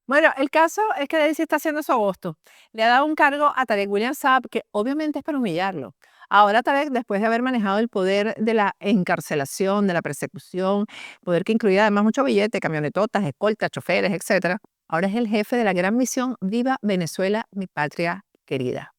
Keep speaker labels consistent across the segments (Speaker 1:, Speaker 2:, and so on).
Speaker 1: Bueno, el caso es que Daisy está haciendo su agosto. Le ha dado un cargo a Tarek William Saab que obviamente es para humillarlo. Ahora Tarek, después de haber manejado el poder de la encarcelación, de la persecución, poder que incluía además mucho billete, camionetotas, escoltas, choferes, etcétera, ahora es el jefe de la gran misión Viva Venezuela, mi patria querida.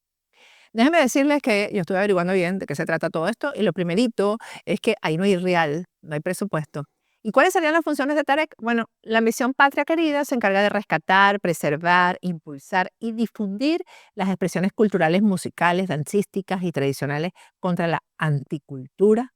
Speaker 1: Déjenme decirles que yo estuve averiguando bien de qué se trata todo esto y lo primerito es que ahí no hay real, no hay presupuesto. ¿Y cuáles serían las funciones de Tarek? Bueno, la misión Patria Querida se encarga de rescatar, preservar, impulsar y difundir las expresiones culturales, musicales, dancísticas y tradicionales contra la anticultura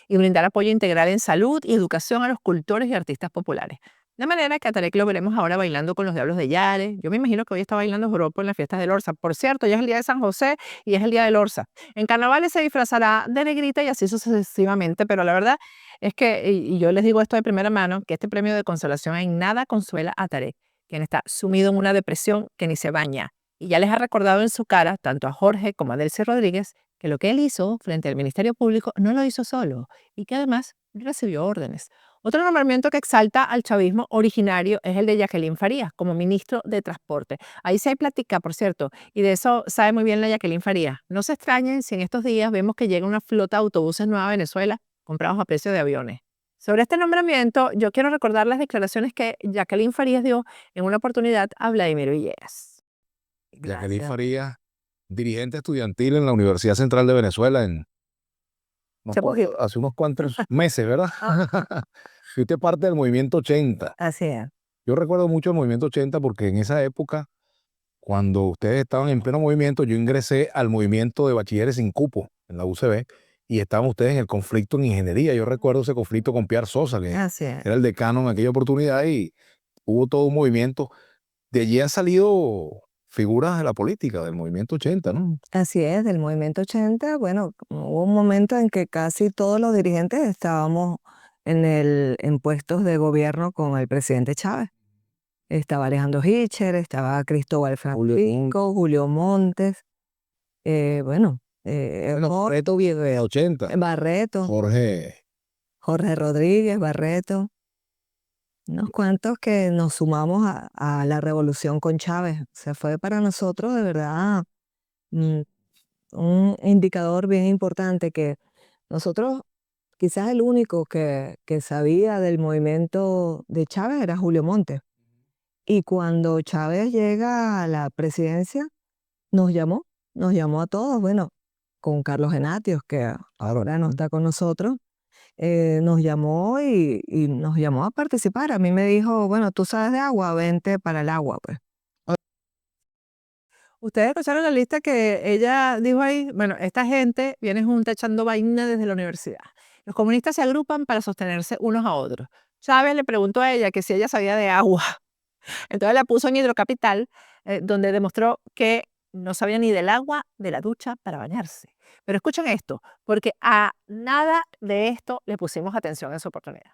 Speaker 1: y brindar apoyo integral en salud y educación a los cultores y artistas populares. De manera que a Tarek lo veremos ahora bailando con los Diablos de Yare. Yo me imagino que hoy está bailando joropo en las fiestas del Orsa. Por cierto, ya es el día de San José y es el día del Orsa. En carnavales se disfrazará de negrita y así sucesivamente, pero la verdad es que, y yo les digo esto de primera mano, que este premio de consolación en nada consuela a Tarek, quien está sumido en una depresión que ni se baña. Y ya les ha recordado en su cara, tanto a Jorge como a Delcy Rodríguez, que lo que él hizo frente al Ministerio Público no lo hizo solo y que además recibió órdenes. Otro nombramiento que exalta al chavismo originario es el de Jacqueline Farías como ministro de Transporte. Ahí sí hay plática, por cierto, y de eso sabe muy bien la Jacqueline Farías. No se extrañen si en estos días vemos que llega una flota de autobuses nueva a Venezuela comprados a precio de aviones. Sobre este nombramiento, yo quiero recordar las declaraciones que Jacqueline Farías dio en una oportunidad a Vladimir Villegas.
Speaker 2: Jacqueline
Speaker 1: Gracias.
Speaker 2: Farías, dirigente estudiantil en la Universidad Central de Venezuela
Speaker 1: Se poquito.
Speaker 2: hace unos cuantos meses, ¿verdad?
Speaker 1: Ah,
Speaker 2: Fuiste parte del movimiento 80.
Speaker 1: así es.
Speaker 2: Yo recuerdo mucho el movimiento 80 porque en esa época, cuando ustedes estaban en pleno movimiento, yo ingresé al movimiento de bachilleres sin cupo en la UCB y estaban ustedes en el conflicto en ingeniería. Yo recuerdo ese conflicto con Piar Sosa, que
Speaker 1: Así es.
Speaker 2: era el decano en aquella oportunidad, y hubo todo un movimiento. De allí han salido figuras de la política, del movimiento 80, ¿no?
Speaker 3: Así es, del movimiento 80, bueno, hubo un momento en que casi todos los dirigentes estábamos en puestos de gobierno con el presidente Chávez. Estaba Alejandro Hitcher, estaba Cristóbal Francisco, Julio Montes, bueno,
Speaker 2: Barreto viene de 80.
Speaker 3: Barreto,
Speaker 2: Jorge.
Speaker 3: Jorge Rodríguez, Barreto, unos cuantos que nos sumamos a la revolución con Chávez. O sea, fue para nosotros de verdad mm, un indicador bien importante que nosotros, quizás el único que sabía del movimiento de Chávez era Julio Montes. Y cuando Chávez llega a la presidencia, nos llamó a todos, bueno, con Carlos Genatios, que ahora no está con nosotros, nos llamó y nos llamó a participar. A mí me dijo, bueno, tú sabes de agua, vente para el agua, pues.
Speaker 1: Ustedes escucharon la lista que ella dijo ahí. Bueno, esta gente viene junta echando vaina desde la universidad. Los comunistas se agrupan para sostenerse unos a otros. Chávez le preguntó a ella que si ella sabía de agua. Entonces la puso en Hidrocapital, donde demostró que no sabía ni del agua de la ducha para bañarse. Pero escuchen esto, porque a nada de esto le pusimos atención en su oportunidad.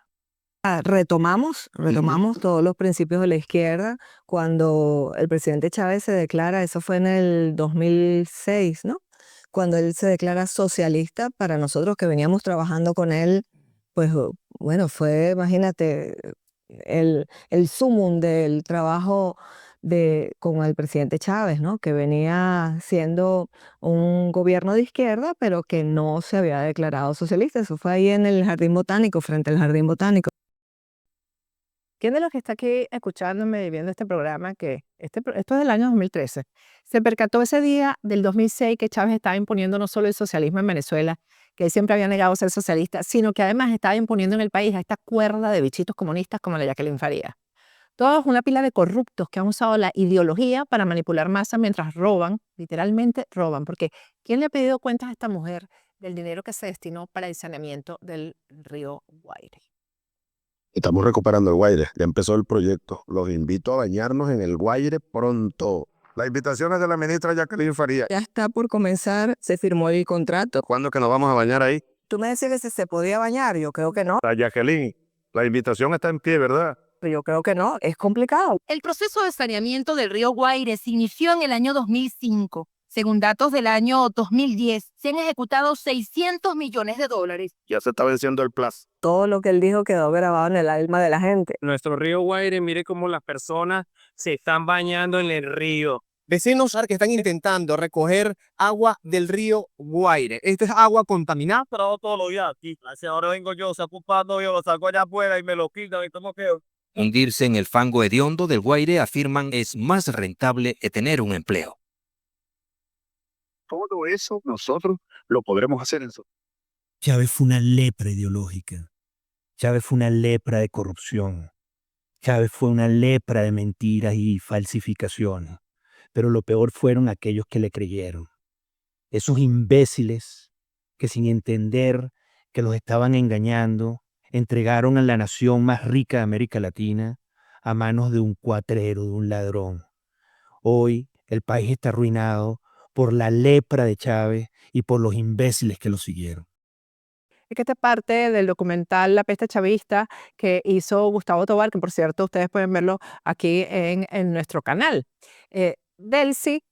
Speaker 3: Retomamos todos los principios de la izquierda cuando el presidente Chávez se declara, eso fue en el 2006, ¿no? Cuando él se declara socialista, para nosotros que veníamos trabajando con él, pues bueno, fue, imagínate, el sumum del trabajo con el presidente Chávez, ¿no? Que venía siendo un gobierno de izquierda, pero que no se había declarado socialista. Eso fue ahí en el Jardín Botánico, frente al Jardín Botánico.
Speaker 1: ¿Quién de los que está aquí escuchándome y viendo este programa, que esto es del año 2013, se percató ese día del 2006 que Chávez estaba imponiendo no solo el socialismo en Venezuela, que él siempre había negado ser socialista, sino que además estaba imponiendo en el país a esta cuerda de bichitos comunistas como la Jacqueline Farías? Todos una pila de corruptos que han usado la ideología para manipular masas mientras roban, literalmente roban, porque ¿quién le ha pedido cuentas a esta mujer del dinero que se destinó para el saneamiento del río Guaire?
Speaker 4: Estamos recuperando el Guaire, ya empezó el proyecto. Los invito a bañarnos en el Guaire pronto. La invitación es de la ministra Jacqueline Farías.
Speaker 3: Ya está por comenzar, se firmó el contrato.
Speaker 4: ¿Cuándo que nos vamos a bañar ahí?
Speaker 3: Tú me decías que si se podía bañar, yo creo que no.
Speaker 4: La Jacqueline, la invitación está en pie, ¿verdad?
Speaker 3: Yo creo que no, es complicado.
Speaker 5: El proceso de saneamiento del río Guaire se inició en el año 2005. Según datos del año 2010, se han ejecutado $600 millones.
Speaker 4: Ya se está venciendo el plazo.
Speaker 3: Todo lo que él dijo quedó grabado en el alma de la gente.
Speaker 6: Nuestro río Guaire, mire cómo las personas se están bañando en el río.
Speaker 7: Vecinos que están intentando recoger agua del río Guaire. Esta es agua contaminada.
Speaker 6: Trabajo todos los días aquí. Ahora vengo yo, saco un pando, yo lo saco allá afuera y me lo quitan y tomo que...
Speaker 8: Hundirse en el fango hediondo del Guaire, afirman, es más rentable que tener un empleo.
Speaker 4: Todo eso nosotros lo podremos hacer en
Speaker 9: Chávez fue una lepra ideológica. Chávez fue una lepra de corrupción. Chávez fue una lepra de mentiras y falsificaciones. Pero lo peor fueron aquellos que le creyeron. Esos imbéciles que sin entender que los estaban engañando, entregaron a la nación más rica de América Latina a manos de un cuatrero, de un ladrón. Hoy el país está arruinado por la lepra de Chávez y por los imbéciles que lo siguieron.
Speaker 1: Es que esta parte del documental La peste chavista que hizo Gustavo Tobar, que por cierto ustedes pueden verlo aquí en nuestro canal. Delcy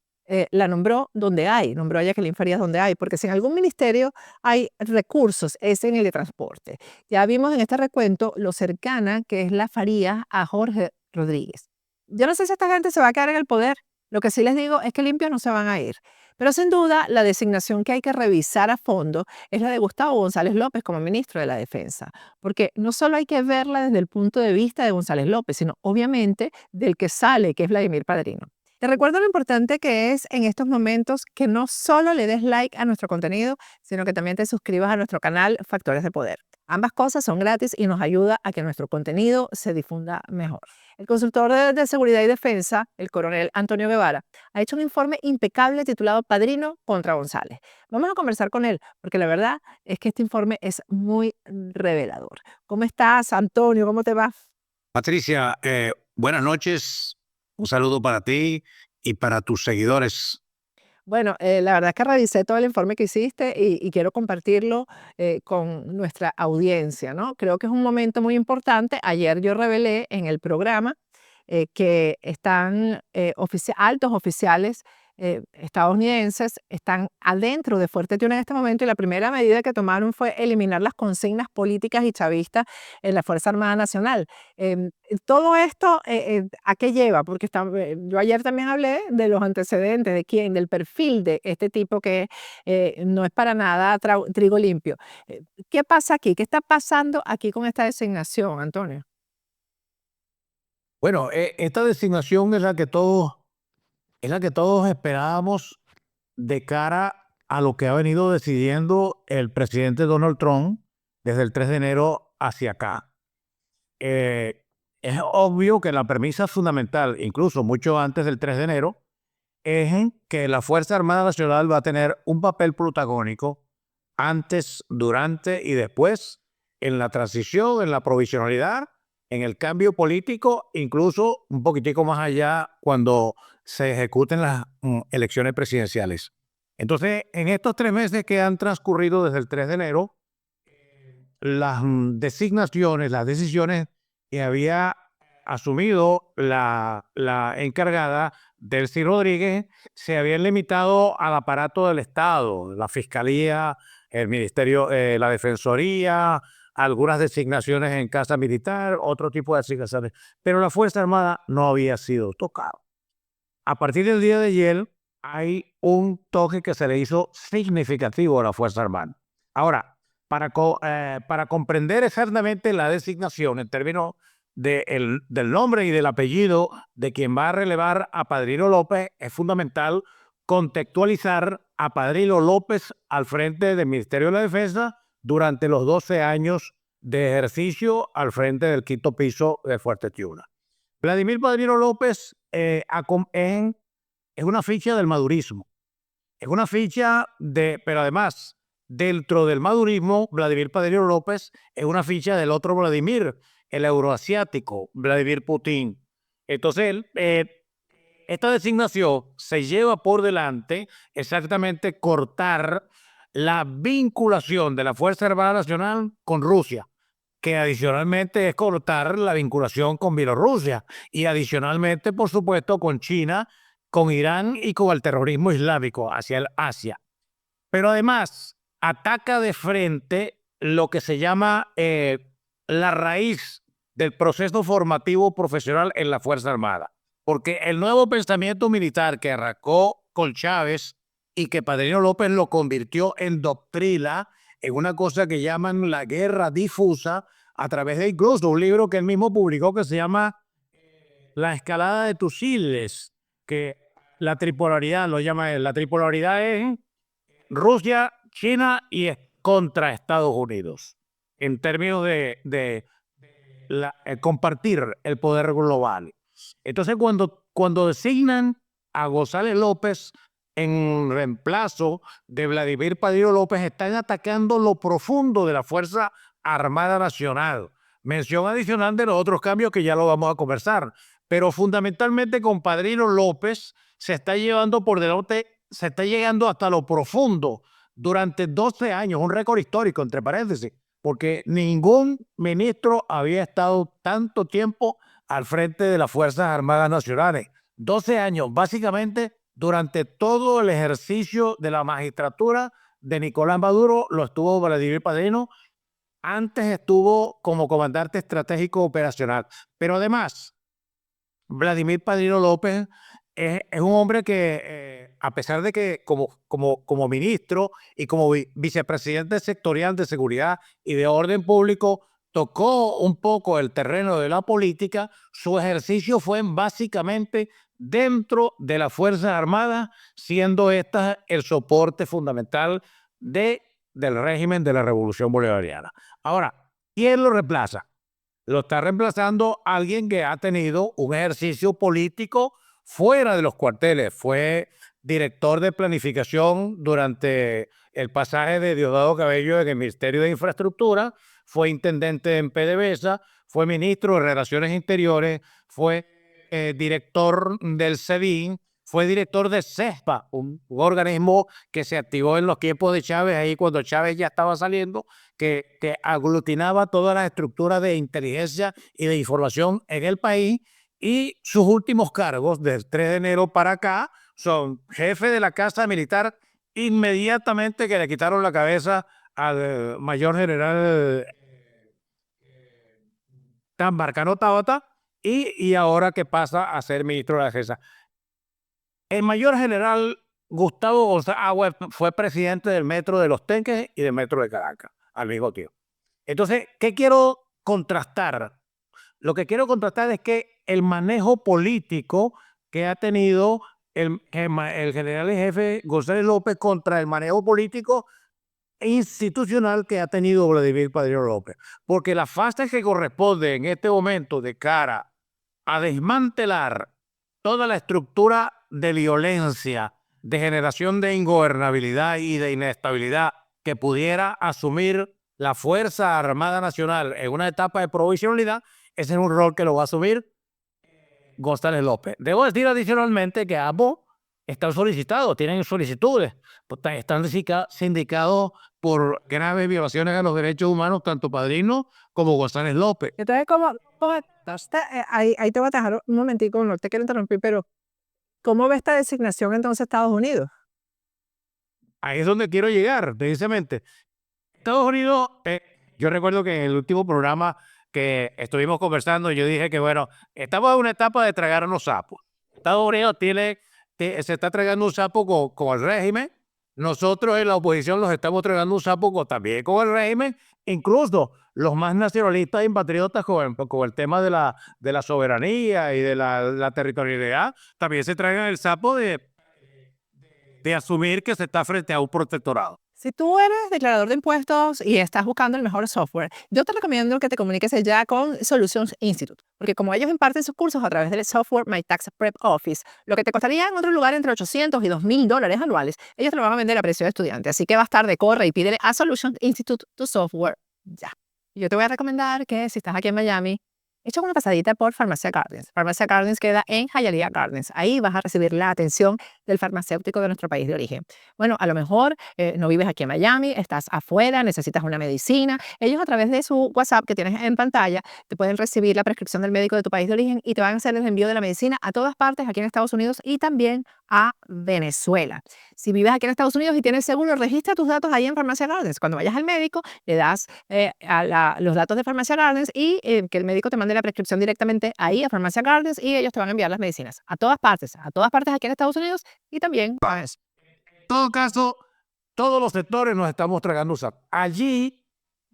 Speaker 1: la nombró donde hay, nombró a Jacqueline Farías donde hay, porque si en algún ministerio hay recursos, es en el de transporte. Ya vimos en este recuento lo cercana que es la Farías a Jorge Rodríguez. Yo no sé si esta gente se va a quedar en el poder. Lo que sí les digo es que limpios no se van a ir. Pero sin duda, la designación que hay que revisar a fondo es la de Gustavo González López como ministro de la Defensa. Porque no solo hay que verla desde el punto de vista de González López, sino obviamente del que sale, que es Vladimir Padrino. Te recuerdo lo importante que es en estos momentos que no solo le des like a nuestro contenido, sino que también te suscribas a nuestro canal Factores de Poder. Ambas cosas son gratis y nos ayuda a que nuestro contenido se difunda mejor. El consultor de Seguridad y Defensa, el coronel Antonio Guevara, ha hecho un informe impecable titulado Padrino contra González. Vamos a conversar con él, porque la verdad es que este informe es muy revelador. ¿Cómo estás, Antonio? ¿Cómo te va?
Speaker 10: Patricia, buenas noches. Un saludo para ti y para tus seguidores.
Speaker 1: Bueno, la verdad es que revisé todo el informe que hiciste y quiero compartirlo con nuestra audiencia, ¿no? Creo que es un momento muy importante. Ayer yo revelé en el programa que están altos oficiales estadounidenses están adentro de Fuerte Tiuna en este momento y la primera medida que tomaron fue eliminar las consignas políticas y chavistas en la Fuerza Armada Nacional. Todo esto, ¿a qué lleva? Porque yo ayer también hablé de los antecedentes, del perfil de este tipo que no es para nada trigo limpio. ¿Qué pasa aquí? ¿Qué está pasando aquí con esta designación, Antonio?
Speaker 2: Bueno, esta designación es la que todos esperábamos de cara a lo que ha venido decidiendo el presidente Donald Trump desde el 3 de enero hacia acá. Es obvio que la premisa fundamental, incluso mucho antes del 3 de enero, es en que la Fuerza Armada Nacional va a tener un papel protagónico antes, durante y después en la transición, en la provisionalidad, en el cambio político, incluso un poquitico más allá cuando se ejecuten las elecciones presidenciales. Entonces, en estos 3 meses que han transcurrido desde el 3 de enero, las designaciones, las decisiones que había asumido la encargada Delcy Rodríguez se habían limitado al aparato del Estado, la Fiscalía, el Ministerio, la Defensoría, algunas designaciones en Casa Militar, otro tipo de designaciones, pero la Fuerza Armada no había sido tocada. A partir del día de ayer hay un toque que se le hizo significativo a la Fuerza Armada. Ahora, para comprender exactamente la designación en términos del nombre y del apellido de quien va a relevar a Padrino López, es fundamental contextualizar a Padrino López al frente del Ministerio de la Defensa durante los 12 años de ejercicio al frente del quinto piso de Fuerte Tiuna. Vladimir Padrino López es una ficha del madurismo. Es una ficha pero además, dentro del madurismo, Vladimir Padrino López es una ficha del otro Vladimir, el euroasiático, Vladimir Putin. Entonces, esta designación se lleva por delante exactamente cortar la vinculación de la Fuerza Armada Nacional con Rusia, que adicionalmente es cortar la vinculación con Bielorrusia y adicionalmente, por supuesto, con China,
Speaker 10: con Irán y con el terrorismo islámico hacia el Asia. Pero además ataca de frente lo que se llama la raíz del proceso formativo profesional en la Fuerza Armada. Porque el nuevo pensamiento militar que arrancó con Chávez y que Padrino López lo convirtió en doctrina, en una cosa que llaman la guerra difusa, a través de incluso un libro que él mismo publicó que se llama La escalada de Tucídides, que la tripolaridad lo llama él. La tripolaridad es Rusia, China y contra Estados Unidos, en términos de compartir el poder global. Entonces, cuando designan a González López en reemplazo de Vladimir Padrino López, están atacando lo profundo de la Fuerza Armada Nacional. Mención adicional de los otros cambios que ya lo vamos a conversar. Pero fundamentalmente con Padrino López se está llevando por delante, se está llegando hasta lo profundo durante 12 años, un récord histórico, entre paréntesis, porque ningún ministro había estado tanto tiempo al frente de las Fuerzas Armadas Nacionales. 12 años, básicamente durante todo el ejercicio de la magistratura de Nicolás Maduro lo estuvo Vladimir Padrino. Antes estuvo como comandante estratégico operacional. Pero además, Vladimir Padrino López es un hombre que, a pesar de que como ministro y como vicepresidente sectorial de seguridad y de orden público, tocó un poco el terreno de la política, su ejercicio fue básicamente dentro de las Fuerzas Armadas, siendo esta el soporte fundamental del régimen de la Revolución Bolivariana. Ahora, ¿quién lo reemplaza? Lo está reemplazando alguien que ha tenido un ejercicio político fuera de los cuarteles. Fue director de planificación durante el pasaje de Diosdado Cabello en el Ministerio de Infraestructura, fue intendente en PDVSA, fue ministro de Relaciones Interiores, fue director del SEBIN, fue director de CESPA, un organismo que se activó en los tiempos de Chávez, ahí cuando Chávez ya estaba saliendo, que aglutinaba todas las estructuras de inteligencia y de información en el país, y sus últimos cargos del 3 de enero para acá son jefe de la Casa Militar inmediatamente que le quitaron la cabeza al mayor general Tambarcano Tabata, y ahora que pasa a ser ministro de la Defensa. El mayor general Gustavo González Agua fue presidente del Metro de Los Tenques y del Metro de Caracas al mismo tiempo. Entonces, ¿qué quiero contrastar? Lo que quiero contrastar es que el manejo político que ha tenido el general en jefe González López contra el manejo político institucional que ha tenido Vladimir Padrino López. Porque la fase que corresponde en este momento de cara a desmantelar toda la estructura de violencia, de generación de ingobernabilidad y de inestabilidad que pudiera asumir la Fuerza Armada Nacional en una etapa de provisionalidad, ese es un rol que lo va a asumir González López. Debo decir adicionalmente que ambos están solicitados, tienen solicitudes, están sindicados por graves violaciones a los derechos humanos, tanto Padrino como González López.
Speaker 1: Entonces, ahí te voy a dejar un momentico, no te quiero interrumpir, pero ¿cómo ve esta designación entonces Estados Unidos?
Speaker 10: Ahí es donde quiero llegar, precisamente. Estados Unidos, yo recuerdo que en el último programa que estuvimos conversando, yo dije que, bueno, estamos en una etapa de tragarnos sapos. Estados Unidos se está tragando un sapo con el régimen. Nosotros en la oposición los estamos tragando un sapo también con el régimen. Incluso los más nacionalistas y patriotas con el tema de la soberanía y de la territorialidad también se tragan el sapo de asumir que se está frente a un protectorado.
Speaker 1: Si tú eres declarador de impuestos y estás buscando el mejor software, yo te recomiendo que te comuniques ya con Solutions Institute, porque como ellos imparten sus cursos a través del software My Tax Prep Office, lo que te costaría en otro lugar entre $800 y $2,000 anuales, ellos te lo van a vender a precio de estudiante. Así que va a estar de corre y pídele a Solutions Institute tu software ya. Yo te voy a recomendar que si estás aquí en Miami, echa una pasadita por Farmacia Gardens. Farmacia Gardens queda en Hialeah Gardens. Ahí vas a recibir la atención del farmacéutico de nuestro país de origen. Bueno, a lo mejor no vives aquí en Miami, estás afuera, necesitas una medicina. Ellos a través de su WhatsApp que tienes en pantalla te pueden recibir la prescripción del médico de tu país de origen y te van a hacer el envío de la medicina a todas partes aquí en Estados Unidos y también a Venezuela. Si vives aquí en Estados Unidos y tienes seguro, registra tus datos ahí en Farmacia Gardens. Cuando vayas al médico, le das los datos de Farmacia Gardens y que el médico te mande la prescripción directamente ahí a Farmacia Gardens y ellos te van a enviar las medicinas a todas partes aquí en Estados Unidos y también a Venezuela.
Speaker 10: En todo caso, todos los sectores nos estamos tragando un sapo. Allí,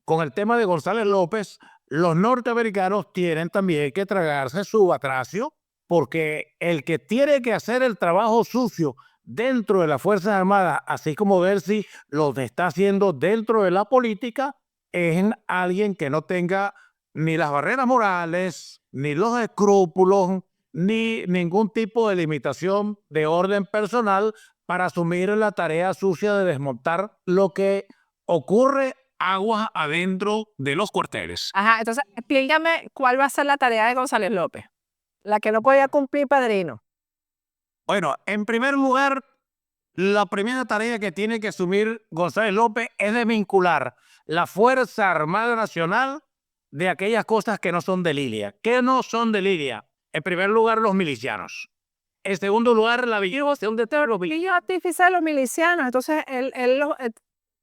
Speaker 10: con el tema de González López, los norteamericanos tienen también que tragarse su batracio, porque el que tiene que hacer el trabajo sucio dentro de las Fuerzas Armadas, así como ver si lo está haciendo dentro de la política, es alguien que no tenga ni las barreras morales, ni los escrúpulos, ni ningún tipo de limitación de orden personal para asumir la tarea sucia de desmontar lo que ocurre aguas adentro de los cuarteles.
Speaker 1: Ajá, entonces explícame cuál va a ser la tarea de González López, la que no podía cumplir Padrino.
Speaker 10: Bueno, en primer lugar, la primera tarea que tiene que asumir González López es de vincular la Fuerza Armada Nacional de aquellas cosas que no son de Lilia. ¿Qué no son de Lilia? En primer lugar, los milicianos. En segundo lugar, la vigilación de terror.
Speaker 1: Y artificial los milicianos, entonces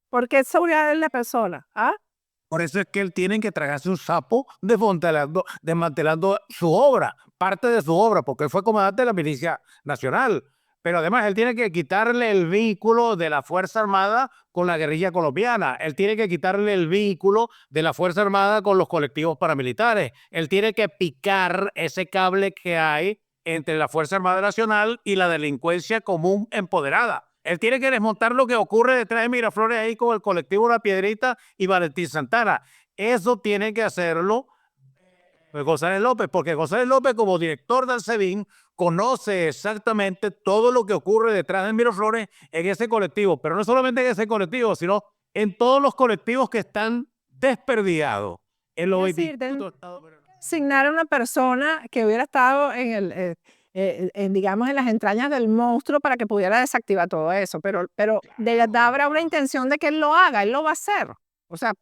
Speaker 1: ¿por qué seguridad de la persona? ¿Ah?
Speaker 10: Por eso es que él tiene que tragarse un sapo desmantelando su obra, parte de su obra, porque él fue comandante de la Milicia Nacional. Pero además él tiene que quitarle el vínculo de la Fuerza Armada con la guerrilla colombiana. Él tiene que quitarle el vínculo de la Fuerza Armada con los colectivos paramilitares. Él tiene que picar ese cable que hay entre la Fuerza Armada Nacional y la delincuencia común empoderada. Él tiene que desmontar lo que ocurre detrás de Miraflores ahí con el colectivo La Piedrita y Valentín Santana. Eso tiene que hacerlo González López, porque González López, como director del SEBIN, conoce exactamente todo lo que ocurre detrás de Miraflores en ese colectivo, pero no solamente en ese colectivo, sino en todos los colectivos que están desperdigados. En los
Speaker 1: Asignar a una persona que hubiera estado digamos, en las entrañas del monstruo para que pudiera desactivar todo eso, pero de verdad habrá una intención de que él lo haga, él lo va a hacer. O sea,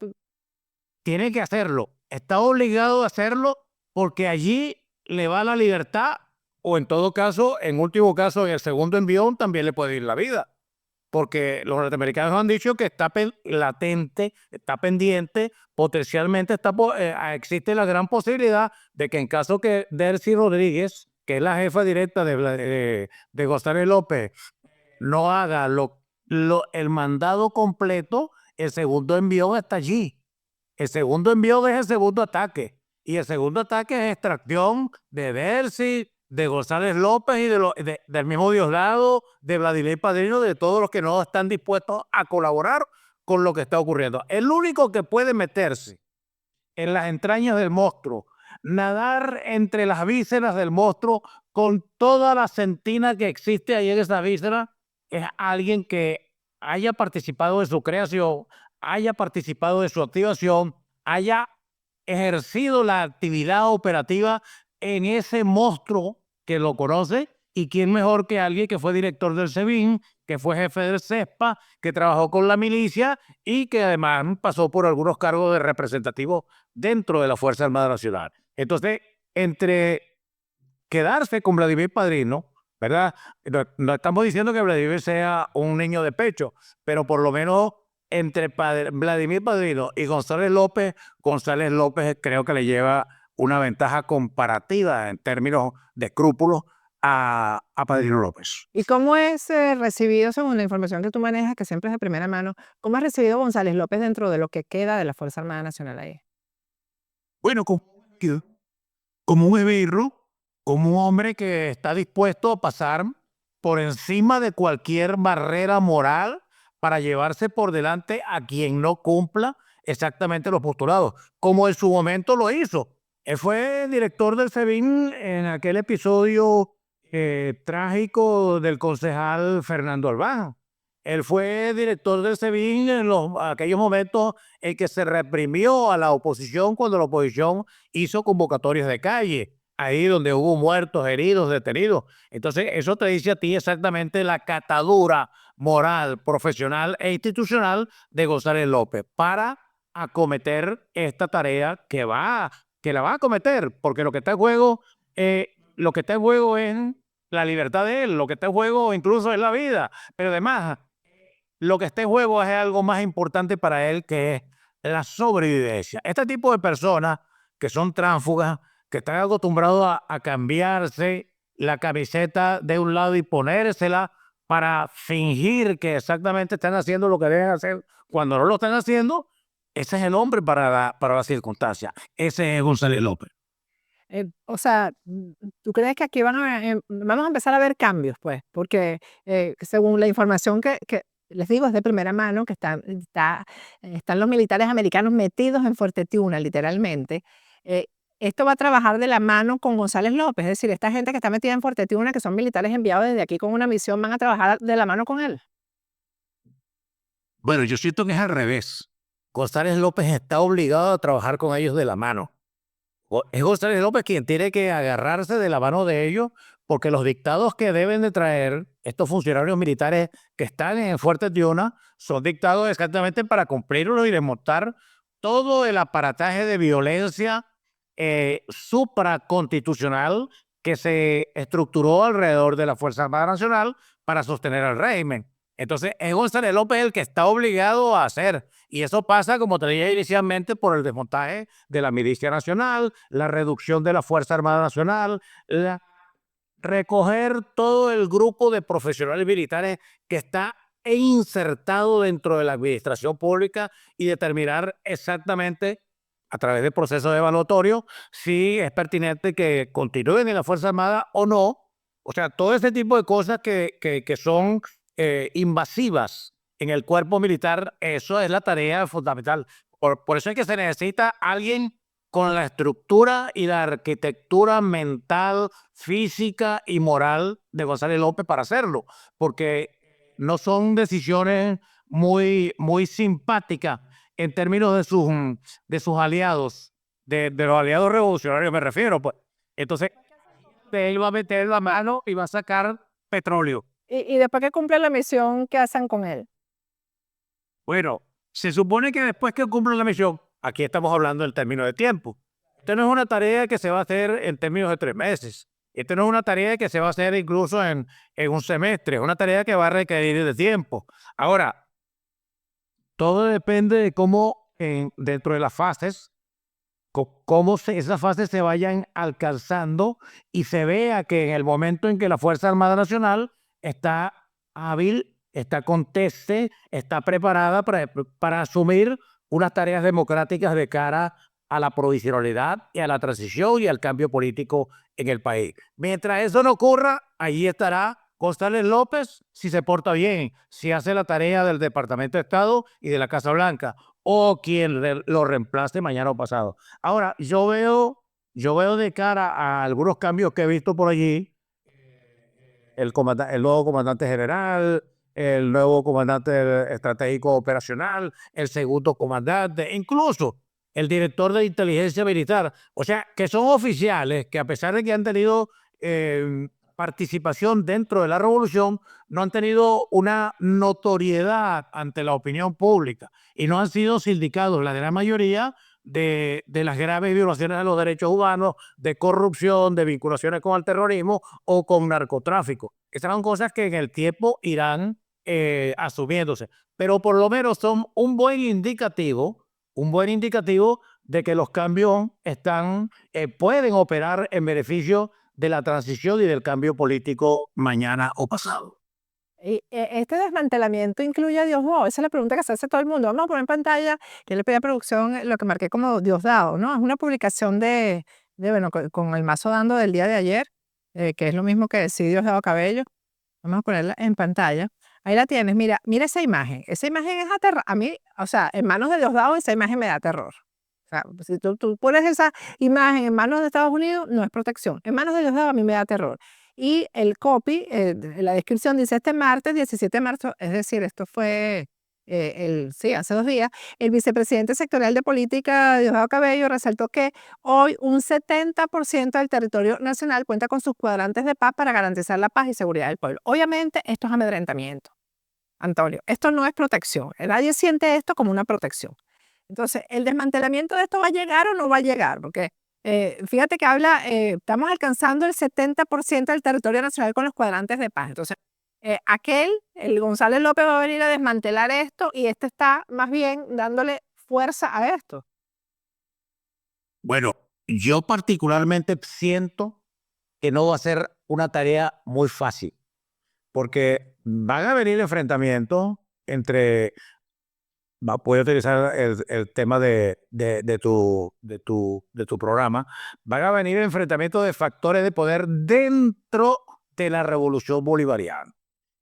Speaker 10: tiene que hacerlo, está obligado a hacerlo porque allí le va la libertad o en todo caso, en último caso, en el segundo envión también le puede ir la vida. Porque los norteamericanos han dicho que está latente, está pendiente, potencialmente existe la gran posibilidad de que en caso que Delcy Rodríguez, que es la jefa directa de González López, no haga el mandado completo, el segundo envío está allí. El segundo envío es el segundo ataque. Y el segundo ataque es extracción de Delcy, de González López y del mismo Diosdado, de Vladimir Padrino, de todos los que no están dispuestos a colaborar con lo que está ocurriendo. El único que puede meterse en las entrañas del monstruo, nadar entre las vísceras del monstruo con toda la sentina que existe ahí en esa víscera, es alguien que haya participado de su creación, haya participado de su activación, haya ejercido la actividad operativa en ese monstruo que lo conoce, y quién mejor que alguien que fue director del SEBIN, que fue jefe del CESPA, que trabajó con la milicia y que además pasó por algunos cargos de representativo dentro de la Fuerza Armada Nacional. Entonces, entre quedarse con Vladimir Padrino, ¿verdad? No estamos diciendo que Vladimir sea un niño de pecho, pero por lo menos entre Vladimir Padrino y González López creo que le lleva una ventaja comparativa en términos de escrúpulos a Padrino López.
Speaker 1: ¿Y cómo es recibido, según la información que tú manejas, que siempre es de primera mano, cómo ha recibido González López dentro de lo que queda de la Fuerza Armada Nacional ahí?
Speaker 10: Bueno, como un esbirro, como un hombre que está dispuesto a pasar por encima de cualquier barrera moral para llevarse por delante a quien no cumpla exactamente los postulados, como en su momento lo hizo. Él fue director del SEBIN en aquel episodio trágico del concejal Fernando Albán. Él fue director del SEBIN en aquellos momentos en que se reprimió a la oposición cuando la oposición hizo convocatorias de calle. ahí donde hubo muertos, heridos, detenidos. Entonces, eso te dice a ti exactamente la catadura moral, profesional e institucional de González López para acometer esta tarea que la va a acometer, porque lo que está en juego es la libertad de él, lo que está en juego incluso es la vida, pero además lo que está en juego es algo más importante para él, que es la sobrevivencia. Este tipo de personas que son tránsfugas, que están acostumbrados a cambiarse la camiseta de un lado y ponérsela para fingir que exactamente están haciendo lo que deben hacer cuando no lo están haciendo, ese es el hombre para la circunstancia. Ese es González López.
Speaker 1: O sea, ¿tú crees que aquí vamos a empezar a ver cambios, pues? Porque según la información que les digo es de primera mano, que están los militares americanos metidos en Fuerte Tiuna, literalmente. eh, Esto va a trabajar de la mano con González López, es decir, esta gente que está metida en Fuerte Tiuna, que son militares enviados desde aquí con una misión, van a trabajar de la mano con él.
Speaker 10: Bueno, yo siento que es al revés. González López está obligado a trabajar con ellos de la mano. Es González López quien tiene que agarrarse de la mano de ellos, porque los dictados que deben de traer estos funcionarios militares que están en Fuerte Tiuna son dictados exactamente para cumplirlos y desmontar todo el aparataje de violencia supraconstitucional que se estructuró alrededor de la Fuerza Armada Nacional para sostener al régimen. Entonces, es González López el que está obligado a hacer. Y eso pasa, como te dije inicialmente, por el desmontaje de la Milicia Nacional, la reducción de la Fuerza Armada Nacional, recoger todo el grupo de profesionales militares que está insertado dentro de la administración pública y determinar exactamente, a través del proceso evaluatorio, si es pertinente que continúen en la Fuerza Armada o no. O sea, todo ese tipo de cosas que son invasivas en el cuerpo militar, eso es la tarea fundamental. Por eso es que se necesita alguien con la estructura y la arquitectura mental, física y moral de González López para hacerlo, porque no son decisiones muy simpáticas en términos de sus aliados, de los aliados revolucionarios me refiero. Pues. Entonces, él va a meter la mano y va a sacar petróleo.
Speaker 1: Y después que cumple la misión, ¿qué hacen con él?
Speaker 10: Bueno, se supone que después que cumplan la misión, aquí estamos hablando del término de tiempo. Esto no es una tarea que se va a hacer en términos de 3 meses. Esto no es una tarea que se va a hacer incluso en un semestre. Es una tarea que va a requerir de tiempo. Ahora, todo depende de cómo dentro de las fases, esas fases se vayan alcanzando y se vea que en el momento en que la Fuerza Armada Nacional está hábil, está conteste, está preparada para asumir unas tareas democráticas de cara a la provisionalidad y a la transición y al cambio político en el país. Mientras eso no ocurra, allí estará González López si se porta bien, si hace la tarea del Departamento de Estado y de la Casa Blanca, o quien lo reemplace mañana o pasado. Ahora, yo veo de cara a algunos cambios que he visto por allí, el nuevo comandante general, el nuevo comandante estratégico operacional, el segundo comandante, incluso el director de inteligencia militar. O sea, que son oficiales que a pesar de que han tenido participación dentro de la revolución, no han tenido una notoriedad ante la opinión pública y no han sido sindicados, la gran mayoría, de las graves violaciones de los derechos humanos, de corrupción, de vinculaciones con el terrorismo o con narcotráfico. Esas son cosas que en el tiempo irán asumiéndose, pero por lo menos son un buen indicativo de que los cambios pueden operar en beneficio de la transición y del cambio político mañana o pasado.
Speaker 1: Y este desmantelamiento incluye a Diosdado. Esa es la pregunta que se hace todo el mundo. Vamos a poner en pantalla, que le pedí a producción lo que marqué como Diosdado, ¿no? Es una publicación bueno, con el mazo dando del día de ayer, que es lo mismo que decía Diosdado Cabello. Vamos a ponerla en pantalla. Ahí la tienes. Mira esa imagen. Esa imagen es aterradora. A mí, o sea, en manos de Diosdado, esa imagen me da terror. O sea, si tú pones esa imagen en manos de Estados Unidos, no es protección. En manos de Diosdado a mí me da terror. Y el copy, la descripción dice este martes 17 de marzo, es decir, esto fue sí, hace 2 días, el vicepresidente sectorial de política, Diosdado Cabello, resaltó que hoy un 70% del territorio nacional cuenta con sus cuadrantes de paz para garantizar la paz y seguridad del pueblo. Obviamente, esto es amedrentamiento, Antonio. Esto no es protección. Nadie siente esto como una protección. Entonces, ¿el desmantelamiento de esto va a llegar o no va a llegar? Porque fíjate que estamos alcanzando el 70% del territorio nacional con los cuadrantes de paz. Entonces, el González López va a venir a desmantelar esto y este está más bien dándole fuerza a esto.
Speaker 10: Bueno, yo particularmente siento que no va a ser una tarea muy fácil, porque van a venir enfrentamientos entre, voy a utilizar el tema de tu programa, van a venir enfrentamientos de factores de poder dentro de la revolución bolivariana.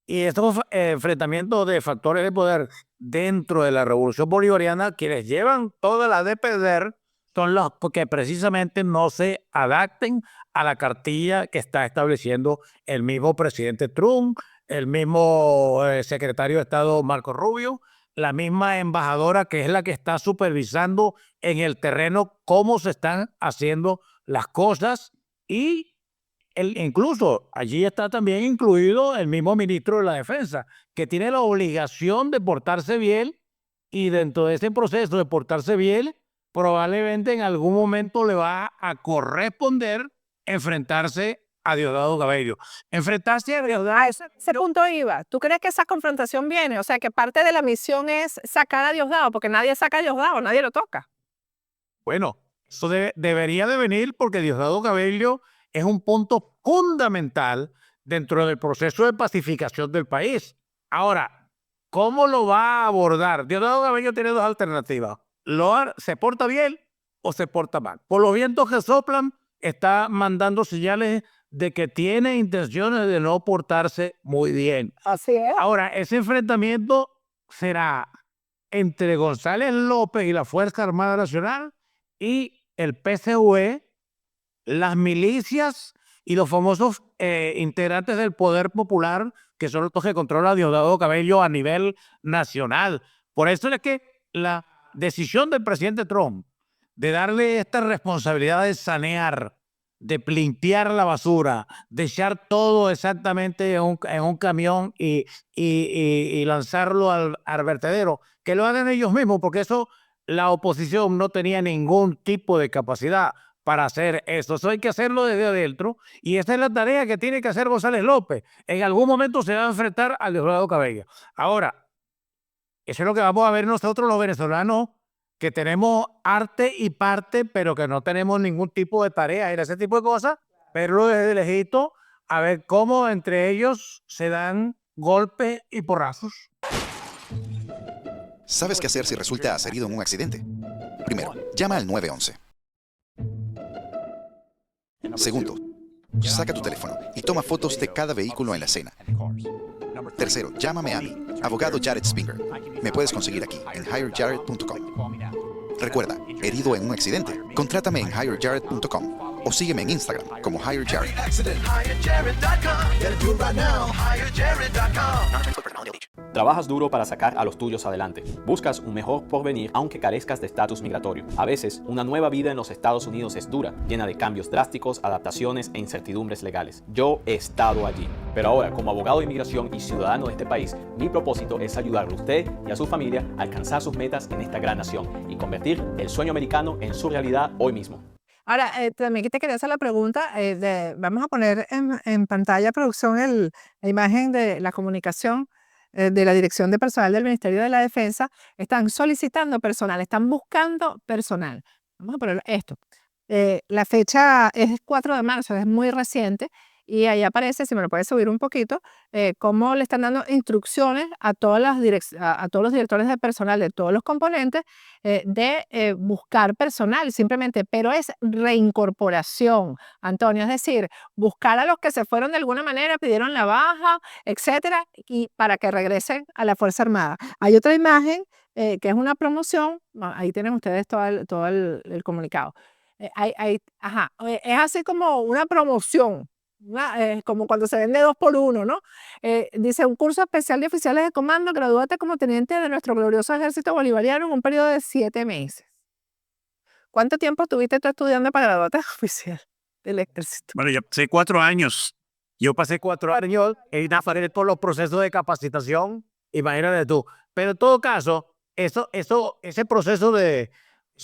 Speaker 10: Y estos enfrentamientos de factores de poder dentro de la revolución bolivariana, quienes llevan toda la de perder, son los que precisamente no se adapten a la cartilla que está estableciendo el mismo presidente Trump, el mismo secretario de Estado Marco Rubio, la misma embajadora que es la que está supervisando en el terreno cómo se están haciendo las cosas, y incluso allí está también incluido el mismo ministro de la Defensa, que tiene la obligación de portarse bien, y dentro de ese proceso de portarse bien, probablemente en algún momento le va a corresponder enfrentarse a Diosdado Cabello. Enfrentarse a Diosdado...
Speaker 1: Ese punto iba. ¿Tú crees que esa confrontación viene? O sea, que parte de la misión es sacar a Diosdado, porque nadie saca a Diosdado, nadie lo toca.
Speaker 10: Bueno, eso debería de venir porque Diosdado Cabello es un punto fundamental dentro del proceso de pacificación del país. Ahora, ¿cómo lo va a abordar? Diosdado Cabello tiene 2 alternativas. ¿Se porta bien o se porta mal? Por los vientos que soplan, está mandando señales de que tiene intenciones de no portarse muy bien.
Speaker 1: Así es.
Speaker 10: Ahora, ese enfrentamiento será entre González López y la Fuerza Armada Nacional y el PCUE, las milicias y los famosos integrantes del Poder Popular, que son los que controla Diosdado Cabello a nivel nacional. Por eso es que la decisión del presidente Trump de darle esta responsabilidad de sanear, de limpiar la basura, de echar todo exactamente en un camión y lanzarlo al vertedero, que lo hagan ellos mismos, porque eso la oposición no tenía ningún tipo de capacidad para hacer eso. Eso hay que hacerlo desde adentro, y esa es la tarea que tiene que hacer González López. En algún momento se va a enfrentar al Diosdado Cabello. Ahora, eso es lo que vamos a ver nosotros los venezolanos, que tenemos arte y parte, pero que no tenemos ningún tipo de tarea en ese tipo de cosas, pero desde lejito, a ver cómo entre ellos se dan golpes y porrazos.
Speaker 11: ¿Sabes qué hacer si resultas herido en un accidente? Primero, llama al 911. Segundo, saca tu teléfono y toma fotos de cada vehículo en la escena. Tercero, llámame a mí, abogado Jared Spinger. Me puedes conseguir aquí, en hirejared.com. Recuerda, herido en un accidente, contrátame en hirejared.com o sígueme en Instagram como hirejared.
Speaker 12: Trabajas duro para sacar a los tuyos adelante. Buscas un mejor porvenir aunque carezcas de estatus migratorio. A veces, una nueva vida en los Estados Unidos es dura, llena de cambios drásticos, adaptaciones e incertidumbres legales. Yo he estado allí. Pero ahora, como abogado de inmigración y ciudadano de este país, mi propósito es ayudarle a usted y a su familia a alcanzar sus metas en esta gran nación y convertir el sueño americano en su realidad hoy mismo.
Speaker 1: Ahora, también te quería hacer la pregunta, vamos a poner en pantalla, producción, la imagen de la comunicación de la Dirección de Personal del Ministerio de la Defensa. Están solicitando personal, están buscando personal. Vamos a poner esto. La fecha es 4 de marzo, es muy reciente, y ahí aparece, si me lo puedes subir un poquito, cómo le están dando instrucciones a todos los directores de personal de todos los componentes de buscar personal simplemente, pero es reincorporación, Antonio, es decir, buscar a los que se fueron de alguna manera, pidieron la baja, etcétera, y para que regresen a la Fuerza Armada. Hay otra imagen que es una promoción, ahí tienen ustedes todo el comunicado. Es así como una promoción Como cuando se vende 2 por 1, ¿no? Dice, un curso especial de oficiales de comando, gradúate como teniente de nuestro glorioso ejército bolivariano en un periodo de 7 meses. ¿Cuánto tiempo estuviste tú estudiando para graduarte de oficial del ejército?
Speaker 10: Bueno, yo pasé 4 años. Yo pasé 4 años en Nazaret por los procesos de capacitación, imagínate tú. Pero en todo caso, ese proceso es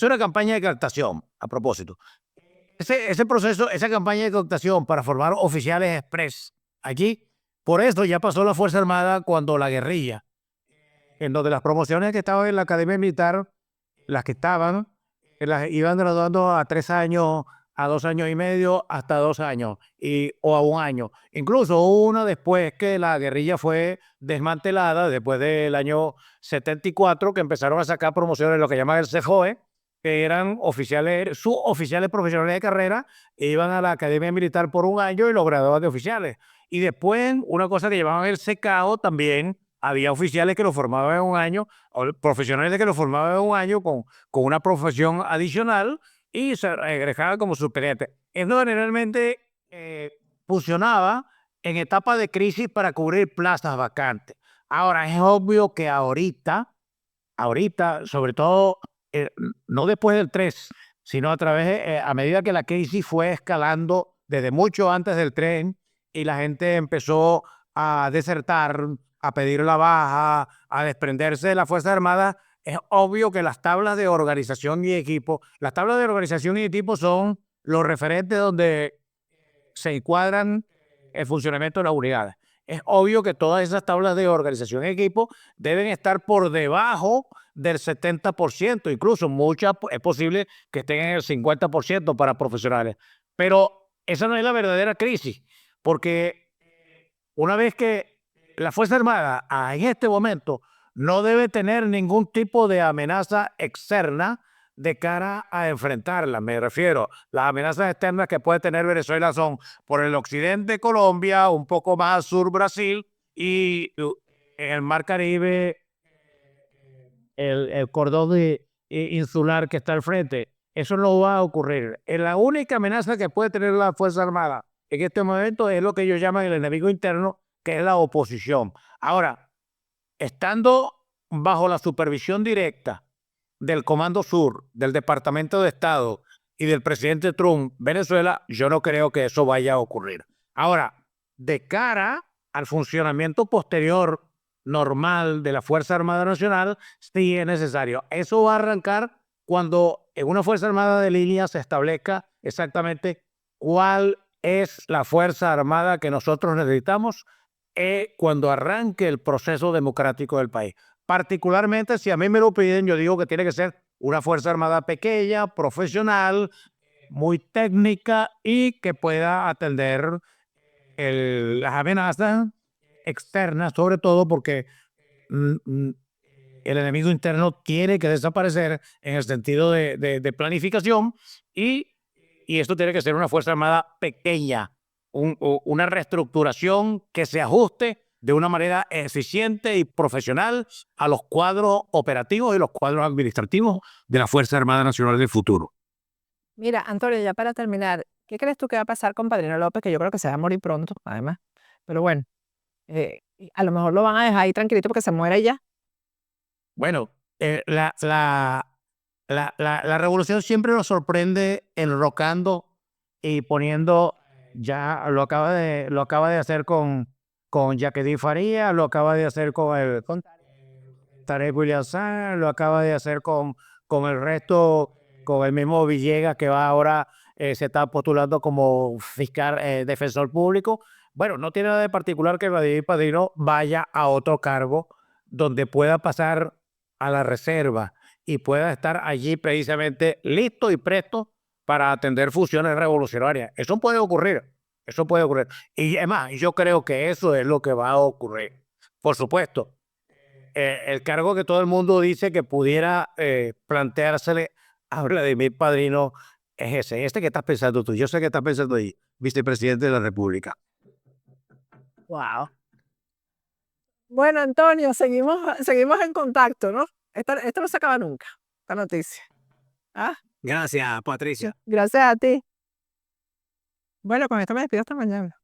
Speaker 10: una campaña de captación, a propósito. Ese proceso, esa campaña de captación para formar oficiales express aquí, por eso ya pasó la Fuerza Armada cuando la guerrilla, en donde las promociones que estaban en la Academia Militar, las que estaban, las iban graduando a 3 años, a 2 años y medio, hasta 2 años, o a 1 año. Incluso una después que la guerrilla fue desmantelada, después del año 74, que empezaron a sacar promociones, lo que llaman el CFOE, que eran suboficiales profesionales de carrera, e iban a la Academia Militar por 1 año y los graduaban de oficiales. Y después, una cosa que llamaban el secao también, había oficiales que lo formaban en 1 año, o profesionales que lo formaban en 1 año con una profesión adicional y se egresaban como superiores. Esto generalmente funcionaba en etapa de crisis para cubrir plazas vacantes. Ahora, es obvio que ahorita, sobre todo, no después del 3, sino a medida que la crisis fue escalando desde mucho antes del tren y la gente empezó a desertar, a pedir la baja, a desprenderse de las Fuerzas Armadas, es obvio que las tablas de organización y equipo son los referentes donde se encuadran el funcionamiento de las unidades. Es obvio que todas esas tablas de organización y equipo deben estar por debajo del 70%, incluso muchas es posible que estén en el 50% para profesionales. Pero esa no es la verdadera crisis, porque una vez que la Fuerza Armada en este momento no debe tener ningún tipo de amenaza externa de cara a enfrentarla. Me refiero, las amenazas externas que puede tener Venezuela son por el occidente Colombia, un poco más al sur Brasil y en el Mar Caribe el cordón insular que está al frente. Eso no va a ocurrir. La única amenaza que puede tener la Fuerza Armada en este momento es lo que ellos llaman el enemigo interno, que es la oposición. Ahora, estando bajo la supervisión directa del Comando Sur, del Departamento de Estado y del presidente Trump, Venezuela, yo no creo que eso vaya a ocurrir. Ahora, de cara al funcionamiento posterior normal de la Fuerza Armada Nacional, sí es necesario. Eso va a arrancar cuando en una Fuerza Armada de línea se establezca exactamente cuál es la Fuerza Armada que nosotros necesitamos cuando arranque el proceso democrático del país. Particularmente, si a mí me lo piden, yo digo que tiene que ser una Fuerza Armada pequeña, profesional, muy técnica y que pueda atender las amenazas externas, sobre todo porque el enemigo interno tiene que desaparecer en el sentido de planificación y esto tiene que ser una Fuerza Armada pequeña, una reestructuración que se ajuste de una manera eficiente y profesional a los cuadros operativos y los cuadros administrativos de la Fuerza Armada Nacional del futuro.
Speaker 1: Mira, Antonio, ya para terminar, ¿qué crees tú que va a pasar con Padrino López? Que yo creo que se va a morir pronto, además. Pero bueno, a lo mejor lo van a dejar ahí tranquilito porque se muere ya.
Speaker 10: Bueno, la revolución siempre nos sorprende enrocando y poniendo, ya lo acaba de hacer con Jacqueline Faría, lo acaba de hacer con Tarek William Saab, lo acaba de hacer con el resto, con el mismo Villegas que va ahora, se está postulando como fiscal, defensor público. Bueno, no tiene nada de particular que Vladimir Padrino vaya a otro cargo donde pueda pasar a la reserva y pueda estar allí precisamente listo y presto para atender funciones revolucionarias. Eso puede ocurrir. Y además, yo creo que eso es lo que va a ocurrir. Por supuesto, el cargo que todo el mundo dice que pudiera planteársele a Vladimir Padrino es ese. Que estás pensando tú. Yo sé que estás pensando ahí, vicepresidente de la República.
Speaker 1: Wow. Bueno, Antonio, seguimos en contacto, ¿no? Esto no se acaba nunca, esta noticia. ¿Ah?
Speaker 7: Gracias, Patricia.
Speaker 1: Gracias a ti. Bueno, con esto me despido hasta mañana.